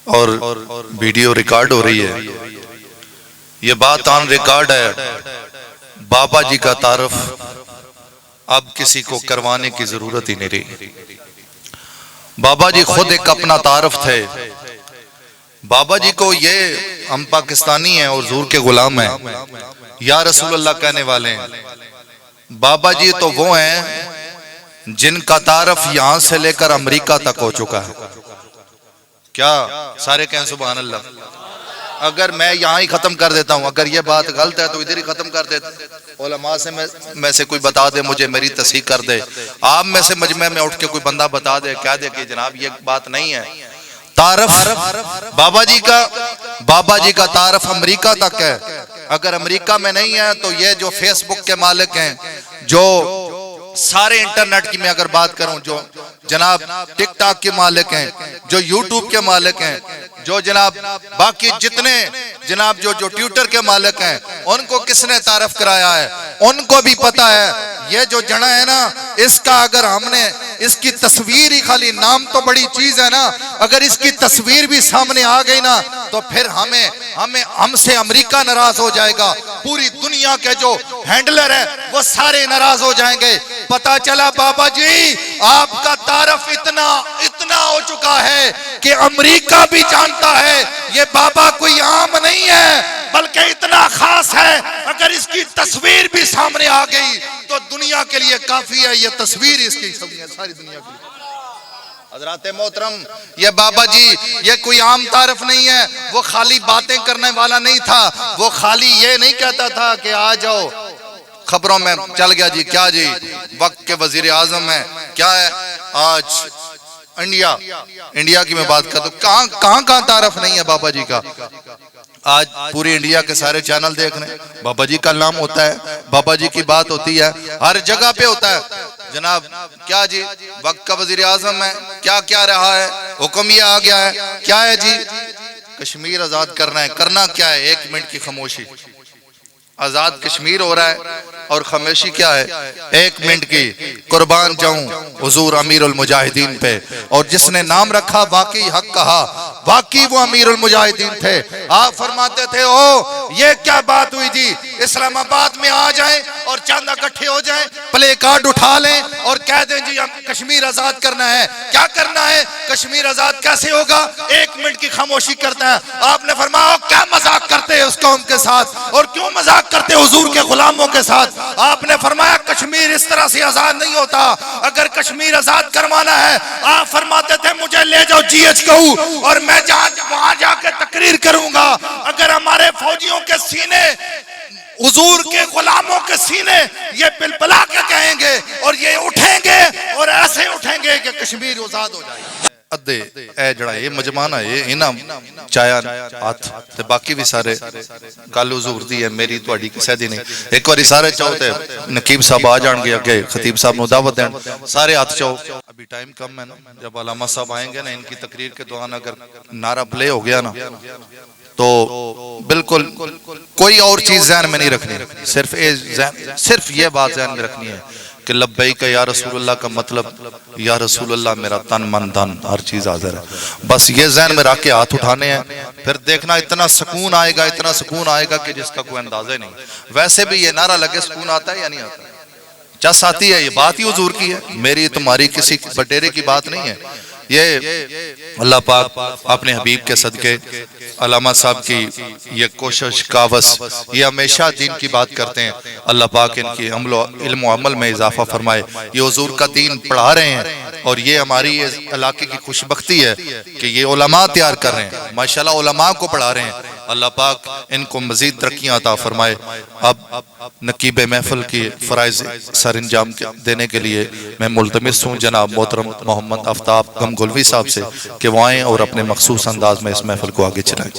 اور video record ہو رہی ہے. یہ بات آن ریکارڈ ہے. بابا جی کا تعارف اب کسی کو کروانے کی ضرورت ہی نہیں رہی. بابا جی خود ایک اپنا تعارف تھے. بابا جی کو یہ ہم پاکستانی ہیں اور حضور کے غلام ہیں، یا رسول اللہ کہنے والے ہیں. بابا جی تو وہ ہیں جن کا تعارف یہاں سے لے کر امریکہ تک ہو چکا ہے. کیا سارے کہیں سبحان اللہ؟ اگر میں یہاں ہی ختم کر دیتا ہوں، اگر یہ بات غلط ہے تو ادھر ہی ختم کر دیتا ہوں. علماء سے میں سے کوئی بتا دے مجھے، میری تصحیح کر دے. آپ میں سے مجمع میں اٹھ کے کوئی بندہ بتا دے، کہہ دے کہ جناب یہ بات نہیں ہے. تعارف بابا جی کا تعارف امریکہ تک ہے. اگر امریکہ میں نہیں ہے تو یہ جو فیس بک کے مالک ہیں، جو سارے انٹرنیٹ کی میں اگر بات کروں، جو جناب ٹک ٹاک کے مالک ہیں، جو یوٹیوب کے مالک ہیں، جو جناب باقی جتنے جناب جو ٹویٹر کے مالک ہیں، ان کو کس نے تعارف کرایا ہے؟ ان کو بھی پتا ہے یہ جو جنا ہے نا، اس کا اگر ہم نے اس کی تصویر ہی، خالی نام تو بڑی چیز ہے نا، اگر اس کی تصویر بھی سامنے آ گئی نا تو پھر ہم سے امریکہ ناراض ہو جائے گا. پوری دنیا کے جو ہینڈلر ہیں وہ سارے ناراض ہو جائیں گے. پتا چلا بابا جی آپ کا تعارف اتنا ہو چکا ہے کہ امریکہ بھی جانتا ہے یہ بابا کوئی عام نہیں ہے، بلکہ اتنا خاص ہے. اگر اس کی تصویر بھی سامنے آ گئی تو دنیا کے لیے کافی ہے. یہ تصویر اس کی ساری دنیا کے لیے. حضرات محترم، یہ بابا جی یہ کوئی عام تعارف نہیں ہے. وہ خالی باتیں کرنے والا نہیں تھا. وہ خالی یہ نہیں کہتا تھا کہ آ جاؤ خبروں میں چل گیا جی. کیا جی وقت کے وزیر اعظم ہیں، کیا ہے آج انڈیا کی میں بات کرتا ہوں. کہاں تعارف نہیں ہے بابا جی کا. آج پوری انڈیا کے سارے چینل دیکھ رہے ہیں، بابا جی کا نام ہوتا ہے، بابا جی کی بات ہوتی ہے، ہر جگہ پہ ہوتا ہے. جناب کیا جی وقت کا وزیر اعظم ہے، کیا رہا ہے، حکم یہ آ گیا ہے، کیا ہے جی کشمیر آزاد کرنا ہے. کرنا کیا ہے؟ 1 منٹ کی خاموشی. آزاد کشمیر ہو رہا ہے اور خاموشی کیا ہے؟ 1 منٹ کی. قربان جاؤں حضور امیر المجاہدین پہ. اور جس نے نام رکھا واقعی حق کہا، واقعی وہ امیر المجاہدین تھے. آپ فرماتے تھے یہ کیا بات ہوئی جی، اسلام آباد میں آ جائیں اور چاند اکٹھے ہو جائیں، پلے کارڈ اٹھا لیں اور کہہ دیں جی ہم کشمیر آزاد کرنا ہے. کیا کرنا ہے؟ کشمیر آزاد کیسے ہوگا؟ 1 منٹ کی خاموشی کرتا ہے. آپ نے فرمایا کیا مذاق کرتے ہیں اس قوم کے ساتھ، اور کیوں مذاق کرتے حضور کے غلاموں کے ساتھ؟ آپ نے فرمایا کشمیر اس طرح سے آزاد نہیں ہوتا. اگر کشمیر آزاد کروانا ہے، آپ فرماتے تھے مجھے لے جاؤ GHQ اور میں وہاں جا کے تقریر کروں گا. اگر ہمارے فوجیوں کے سینے، حضور کے غلاموں کے سینے یہ پلپلا کے کہیں گے اور یہ اٹھیں گے اور ایسے اٹھیں گے کہ کشمیر آزاد ہو جائے گا. ادھے اے جڑا یہ مجمانہ یہ انہاں چایا ہاتھ تے باقی بھی سارے گل حضور دی ہے، میری تہاڈی کسے دی نہیں. ایک باری سارے چاہو تے نقیب صاحب آ جان گے اگے، خطیب صاحب نو دعوت دین. سارے ہاتھ چاہو. ابھی ٹائم کم ہے نا، جب علامہ صاحب آئیں گے نا ان کی تقریر کے دوران اگر نعرہ پلے ہو گیا نا تو بالکل کوئی اور چیز ذہن میں نہیں رکھنی، صرف یہ بات ذہن میں رکھنی ہے کہ لبیک یا رسول اللہ کا مطلب یا رسول اللہ میرا تن من دھن ہر چیز حاضر ہے. بس یہ ذہن میں رکھ کے ہاتھ اٹھانے ہیں. پھر دیکھنا اتنا سکون آئے گا کہ جس کا کوئی اندازہ نہیں. ویسے بھی یہ نعرہ لگے سکون آتا ہے یا نہیں آتا؟ چس آتی ہے. یہ بات ہی حضور کی ہے، میری تمہاری کسی بٹیرے کی بات نہیں ہے. یہ اللہ پاک اپنے حبیب کے صدقے علامہ صاحب کی یہ کوشش کاوس، یہ ہمیشہ دین کی بات کرتے ہیں. اللہ پاک ان کی علم و عمل میں اضافہ فرمائے. یہ حضور کا دین پڑھا رہے ہیں اور یہ ہماری علاقے کی خوش بختی ہے کہ یہ علماء تیار کر رہے ہیں. ماشاءاللہ علماء کو پڑھا رہے ہیں. اللہ پاک ان کو مزید ترقیاں عطا فرمائے. اب نقیب محفل کی فرائض سر انجام دینے کے لیے میں ملتمس ہوں جناب محترم محمد آفتاب گم گلوی صاحب سے کہ وہ آئیں اور اپنے مخصوص انداز میں اس محفل کو آگے چلائیں.